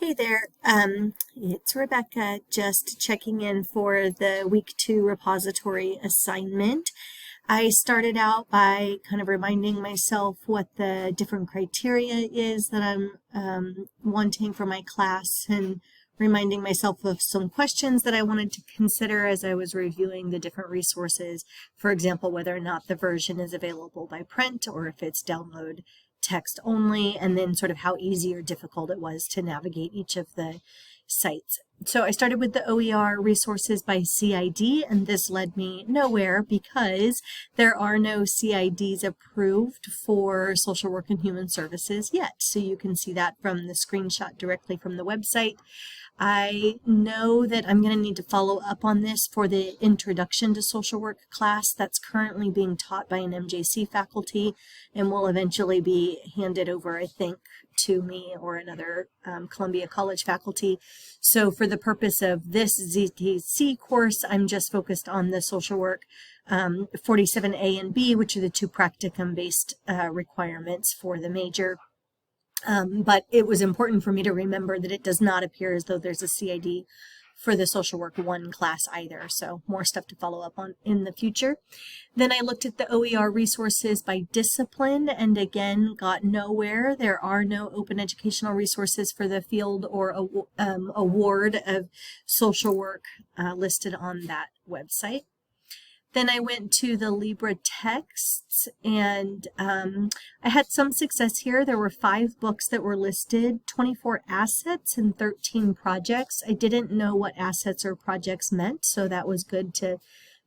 Hey there, it's Rebecca, just checking in for the week 2 repository assignment. I started out by kind of reminding myself what the different criteria is that I'm wanting for my class, and reminding myself of some questions that I wanted to consider as I was reviewing the different resources. For example, whether or not the version is available by print or if it's download text only, and then sort of how easy or difficult it was to navigate each of the sites. So I started with the OER resources by CID, and this led me nowhere because there are no CIDs approved for social work and human services yet. So you can see that from the screenshot directly from the website. I know that I'm going to need to follow up on this for the Introduction to Social Work class that's currently being taught by an MJC faculty and will eventually be handed over, I think, to me or another Columbia College faculty. So for the purpose of this ZTC course, I'm just focused on the social work 47A and B, which are the two practicum-based requirements for the major. But it was important for me to remember that it does not appear as though there's a CID for the Social Work 1 class either, so more stuff to follow up on in the future. Then I looked at the OER resources by discipline and again got nowhere. There are no open educational resources for the field or award of social work listed on that website. Then I went to the Libra texts, and I had some success here. There were 5 books that were listed, 24 assets and 13 projects. I didn't know what assets or projects meant, so that was good to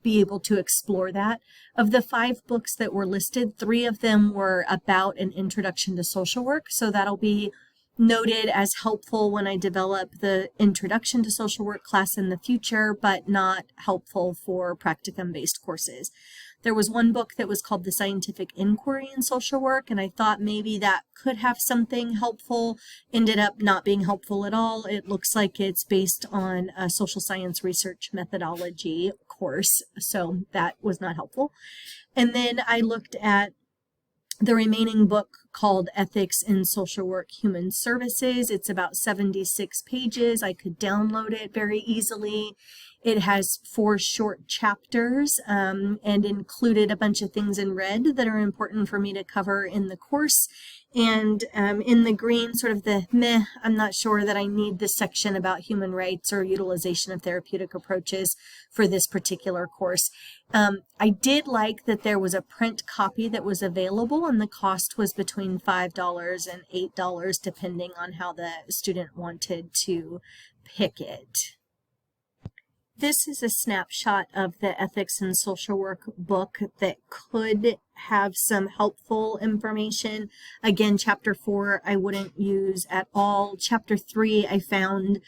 be able to explore that. Of the 5 books that were listed, 3 of them were about an introduction to social work, so that'll be noted as helpful when I develop the Introduction to Social Work class in the future, but not helpful for practicum-based courses. There was one book that was called The Scientific Inquiry in Social Work, and I thought maybe that could have something helpful. Ended up not being helpful at all. It looks like it's based on a social science research methodology course, so that was not helpful. And then I looked at the remaining book called Ethics in Social Work Human Services. It's about 76 pages. I could download it very easily. It has 4 short chapters and included a bunch of things in red that are important for me to cover in the course. And in the green, sort of the meh, I'm not sure that I need this section about human rights or utilization of therapeutic approaches for this particular course. I did like that there was a print copy that was available, and the cost was between $5 and $8, depending on how the student wanted to pick it. This is a snapshot of the Ethics in Social Work book that could have some helpful information. Again, Chapter 4 I wouldn't use at all. Chapter 3 I found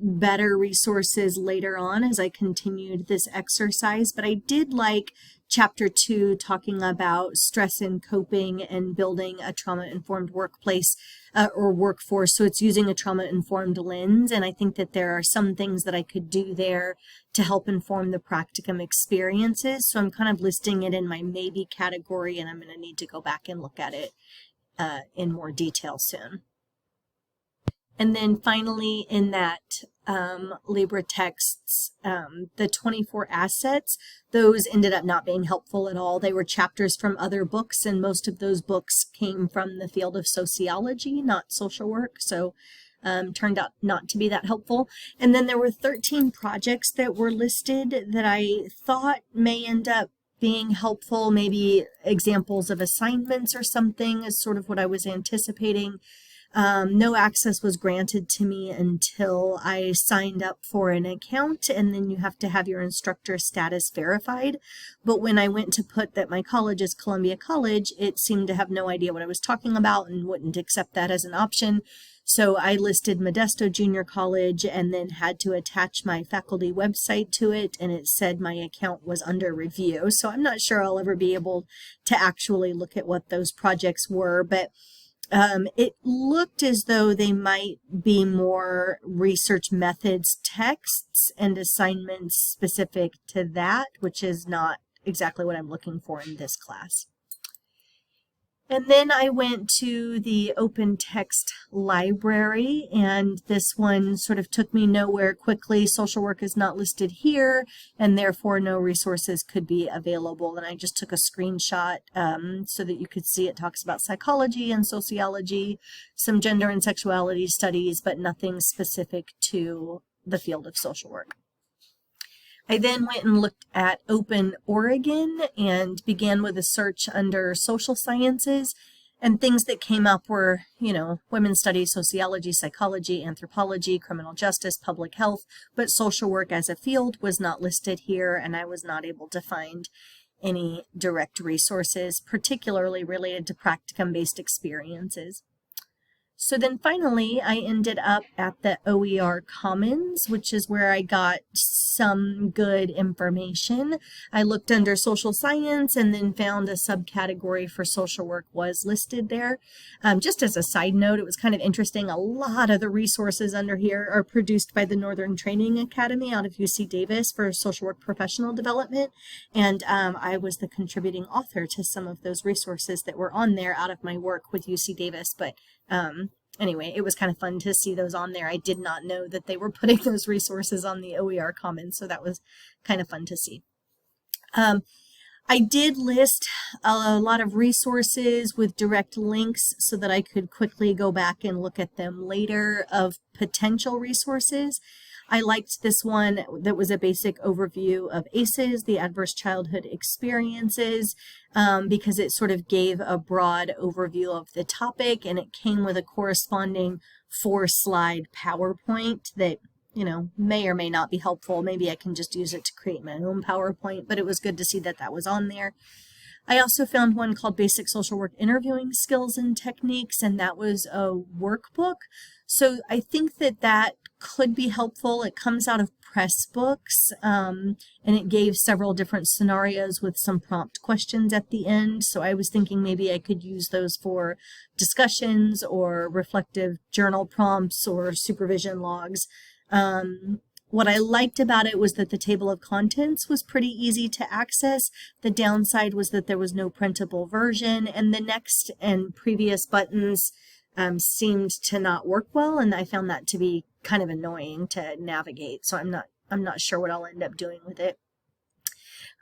better resources later on as I continued this exercise, but I did like Chapter 2 talking about stress and coping and building a trauma-informed workplace or workforce. So it's using a trauma-informed lens, and I think that there are some things that I could do there to help inform the practicum experiences. So I'm kind of listing it in my maybe category, and I'm going to need to go back and look at it in more detail soon. And then finally, in that Libra texts, the 24 assets, those ended up not being helpful at all. They were chapters from other books, and most of those books came from the field of sociology, not social work, so turned out not to be that helpful. And then there were 13 projects that were listed that I thought may end up being helpful, maybe examples of assignments or something is sort of what I was anticipating. No access was granted to me until I signed up for an account, and then you have to have your instructor status verified. But when I went to put that my college is Columbia College, it seemed to have no idea what I was talking about and wouldn't accept that as an option. So I listed Modesto Junior College and then had to attach my faculty website to it, and it said my account was under review. So I'm not sure I'll ever be able to actually look at what those projects were, but it looked as though they might be more research methods texts and assignments specific to that, which is not exactly what I'm looking for in this class. And then I went to the open text library, and this one sort of took me nowhere quickly. Social work is not listed here, and therefore no resources could be available. And I just took a screenshot so that you could see it talks about psychology and sociology, some gender and sexuality studies, but nothing specific to the field of social work. I then went and looked at Open Oregon and began with a search under social sciences, and things that came up were, women's studies, sociology, psychology, anthropology, criminal justice, public health, but social work as a field was not listed here, and I was not able to find any direct resources, particularly related to practicum-based experiences. So then finally, I ended up at the OER Commons, which is where I got some good information. I looked under social science and then found a subcategory for social work was listed there. Just as a side note, it was kind of interesting. A lot of the resources under here are produced by the Northern Training Academy out of UC Davis for social work professional development. And I was the contributing author to some of those resources that were on there out of my work with UC Davis. But anyway, it was kind of fun to see those on there. I did not know that they were putting those resources on the OER Commons, so that was kind of fun to see. I did list a lot of resources with direct links so that I could quickly go back and look at them later of potential resources. I liked this one that was a basic overview of ACEs, the Adverse Childhood Experiences, because it sort of gave a broad overview of the topic, and it came with a corresponding 4-slide PowerPoint that, may or may not be helpful. Maybe I can just use it to create my own PowerPoint, but it was good to see that that was on there. I also found one called Basic Social Work Interviewing Skills and Techniques, and that was a workbook. So I think that that could be helpful. It comes out of Pressbooks, and it gave several different scenarios with some prompt questions at the end. So I was thinking maybe I could use those for discussions or reflective journal prompts or supervision logs. What I liked about it was that the table of contents was pretty easy to access. The downside was that there was no printable version, and the next and previous buttons seemed to not work well, and I found that to be kind of annoying to navigate. So I'm not sure what I'll end up doing with it.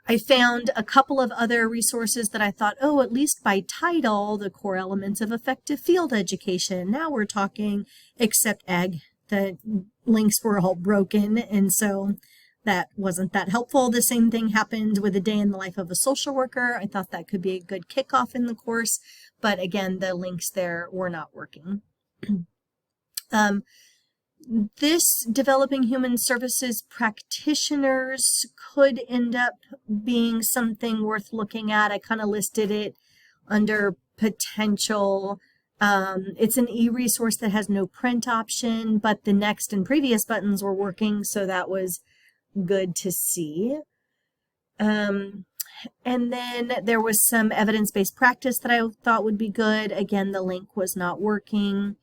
I found a couple of other resources that I thought, oh, at least by title, the core elements of effective field education. Now we're talking, except egg. The links were all broken, and so that wasn't that helpful. The same thing happened with a day in the life of a social worker. I thought that could be a good kickoff in the course, but again, the links there were not working. This developing human services practitioners could end up being something worth looking at. I kind of listed it under potential. It's an e-resource that has no print option, but the next and previous buttons were working, so that was good to see. And then there was some evidence-based practice that I thought would be good. Again, the link was not working.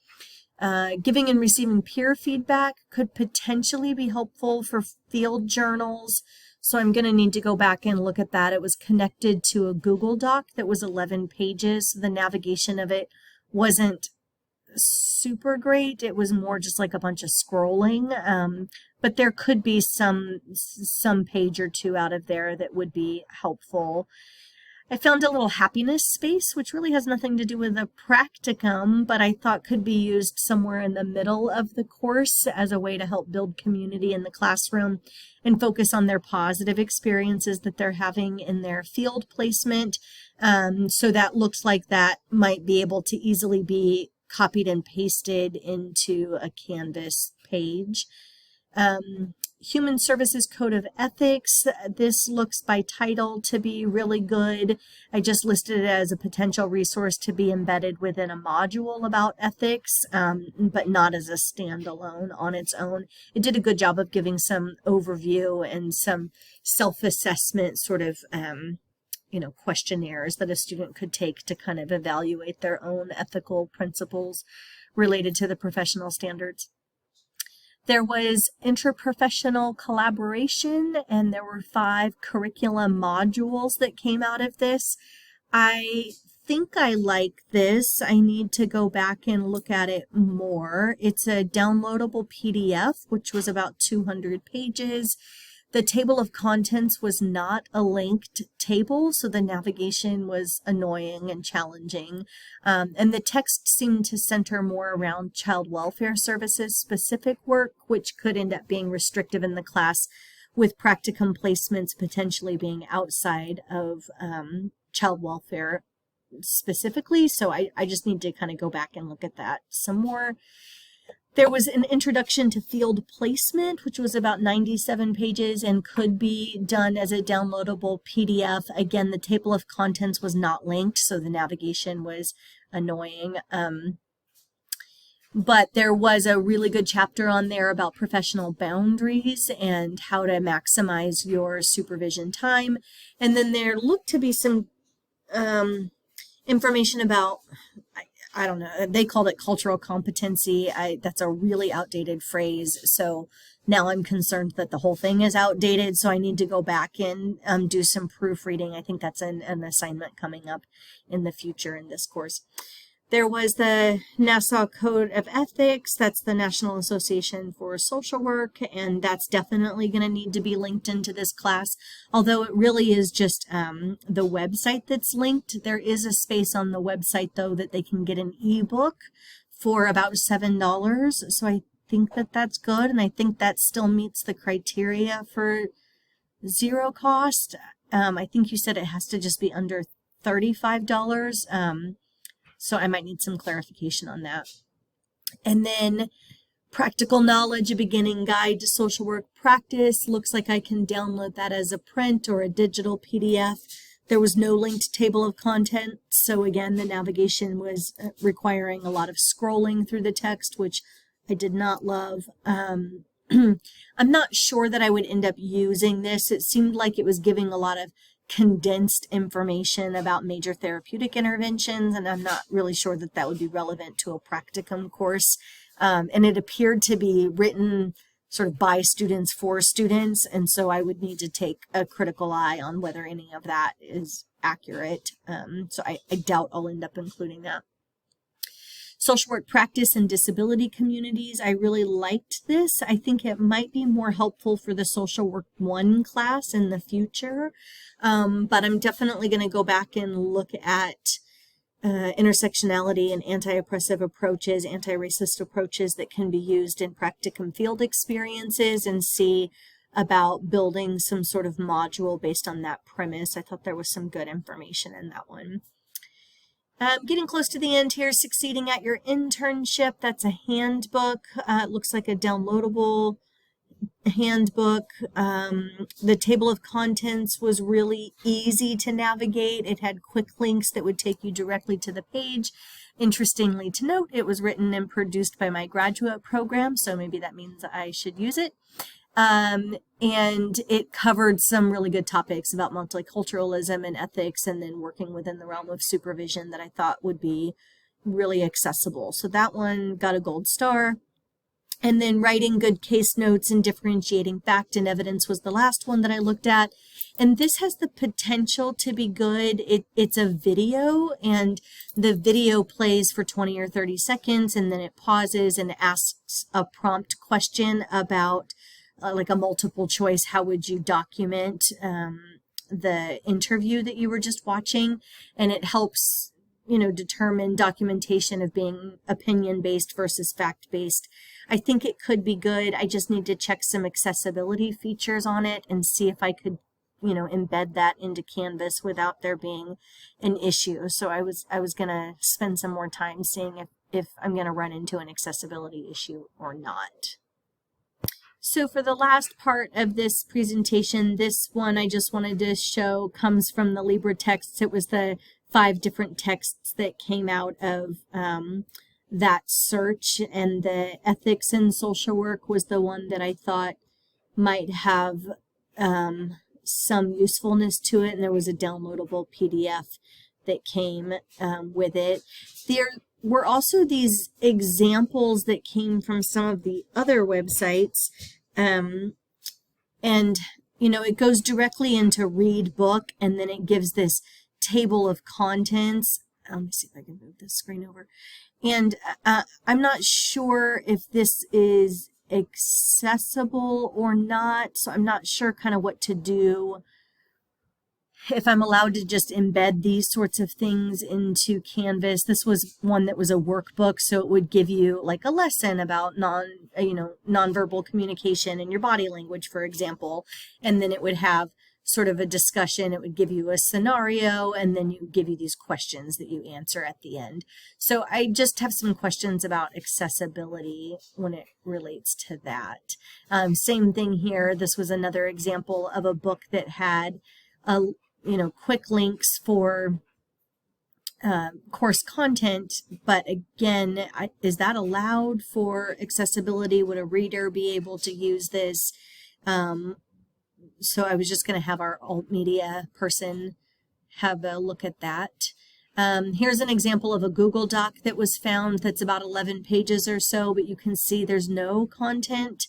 Giving and receiving peer feedback could potentially be helpful for field journals. So I'm going to need to go back and look at that. It was connected to a Google Doc that was 11 pages. The navigation of it wasn't super great. It was more just like a bunch of scrolling. But there could be some page or two out of there that would be helpful. I found a little happiness space, which really has nothing to do with the practicum, but I thought could be used somewhere in the middle of the course as a way to help build community in the classroom and focus on their positive experiences that they're having in their field placement. So that looks like that might be able to easily be copied and pasted into a Canvas page. Human Services Code of Ethics. This looks by title to be really good. I just listed it as a potential resource to be embedded within a module about ethics, but not as a standalone on its own. It did a good job of giving some overview and some self-assessment sort of questionnaires that a student could take to kind of evaluate their own ethical principles related to the professional standards. There was interprofessional collaboration, and there were 5 curriculum modules that came out of this. I think I like this. I need to go back and look at it more. It's a downloadable PDF, which was about 200 pages. The table of contents was not a linked table, so the navigation was annoying and challenging. And the text seemed to center more around child welfare services specific work, which could end up being restrictive in the class, with practicum placements potentially being outside of child welfare specifically. So I just need to kind of go back and look at that some more. There was an introduction to field placement, which was about 97 pages and could be done as a downloadable PDF. Again, the table of contents was not linked, so the navigation was annoying. But there was a really good chapter on there about professional boundaries and how to maximize your supervision time. And then there looked to be some information about, I don't know, they called it cultural competency. That's a really outdated phrase. So now I'm concerned that the whole thing is outdated. So I need to go back and do some proofreading. I think that's an assignment coming up in the future in this course. There was the Nassau Code of Ethics. That's the National Association for Social Work, and that's definitely going to need to be linked into this class, although it really is just the website that's linked. There is a space on the website, though, that they can get an ebook for about $7, so I think that that's good, and I think that still meets the criteria for zero cost. I think you said it has to just be under $35. So I might need some clarification on that. And then Practical Knowledge, a Beginning Guide to Social Work Practice. Looks like I can download that as a print or a digital PDF. There was no linked table of content. So again, the navigation was requiring a lot of scrolling through the text, which I did not love. I'm not sure that I would end up using this. It seemed like it was giving a lot of condensed information about major therapeutic interventions, and I'm not really sure that that would be relevant to a practicum course. And it appeared to be written sort of by students for students, and so I would need to take a critical eye on whether any of that is accurate. So I doubt I'll end up including that. Social work practice in disability communities. I really liked this. I think it might be more helpful for the Social Work 1 class in the future. But I'm definitely going to go back and look at intersectionality and anti-oppressive approaches, anti-racist approaches that can be used in practicum field experiences and see about building some sort of module based on that premise. I thought there was some good information in that one. Getting close to the end here, Succeeding at Your Internship. That's a handbook. It looks like a downloadable handbook. The table of contents was really easy to navigate. It had quick links that would take you directly to the page. Interestingly to note, it was written and produced by my graduate program, so maybe that means I should use it. And it covered some really good topics about multiculturalism and ethics, and then working within the realm of supervision that I thought would be really accessible. So that one got a gold star. And then Writing Good Case Notes and Differentiating Fact and Evidence was the last one that I looked at. And this has the potential to be good. It's a video, and the video plays for 20 or 30 seconds, and then it pauses and asks a prompt question about like a multiple choice, how would you document the interview that you were just watching? And it helps, determine documentation of being opinion-based versus fact-based. I think it could be good. I just need to check some accessibility features on it and see if I could, embed that into Canvas without there being an issue. So I was going to spend some more time seeing if I'm going to run into an accessibility issue or not. So for the last part of this presentation, this one I just wanted to show comes from the LibreTexts. It was the 5 different texts that came out of that search, and the ethics in social work was the one that I thought might have some usefulness to it, and there was a downloadable PDF that came with it. There were also these examples that came from some of the other websites, and it goes directly into read book, and then it gives this table of contents let me see if I can move this screen over. And I'm not sure if this is accessible or not, so I'm not sure kind of what to do. If I'm allowed to just embed these sorts of things into Canvas. This was one that was a workbook, so it would give you like a lesson about nonverbal communication and your body language, for example, and then it would have sort of a discussion. It would give you a scenario, and then you give you these questions that you answer at the end. So I just have some questions about accessibility when it relates to that. Same thing here. This was another example of a book that had quick links for course content, but again, is that allowed for accessibility? Would a reader be able to use this? So I was just going to have our alt media person have a look at that. Here's an example of a Google Doc that was found that's about 11 pages or so, but you can see there's no content,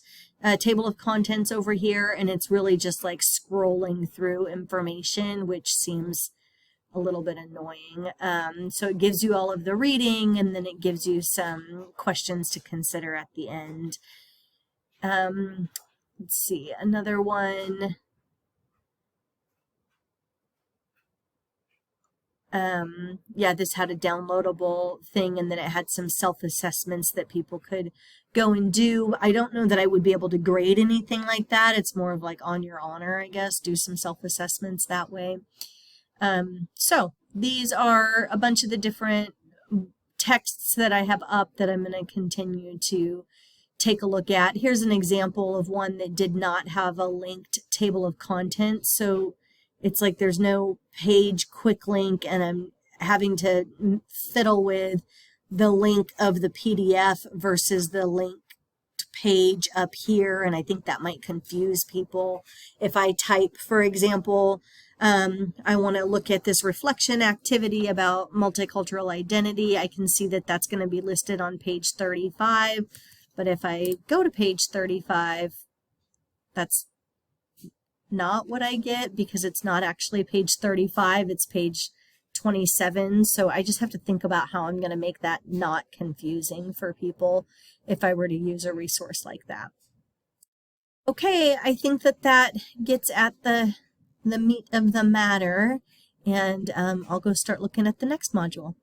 table of contents over here, and it's really just like scrolling through information, which seems a little bit annoying. So it gives you all of the reading, and then it gives you some questions to consider at the end. Let's see, another one. Yeah, this had a downloadable thing, and then it had some self-assessments that people could go and do. I don't know that I would be able to grade anything like that. It's more of like on your honor, I guess, do some self-assessments that way. So these are a bunch of the different texts that I have up that I'm going to continue to take a look at. Here's an example of one that did not have a linked table of contents. So it's like there's no page quick link, and I'm having to fiddle with the link of the PDF versus the linked page up here, and I think that might confuse people. If I type, for example, I want to look at this reflection activity about multicultural identity, I can see that that's going to be listed on page 35, but if I go to page 35, that's not what I get, because it's not actually page 35, it's page 27. So I just have to think about how I'm going to make that not confusing for people if I were to use a resource like that. Okay, I think that gets at the meat of the matter, and I'll go start looking at the next module.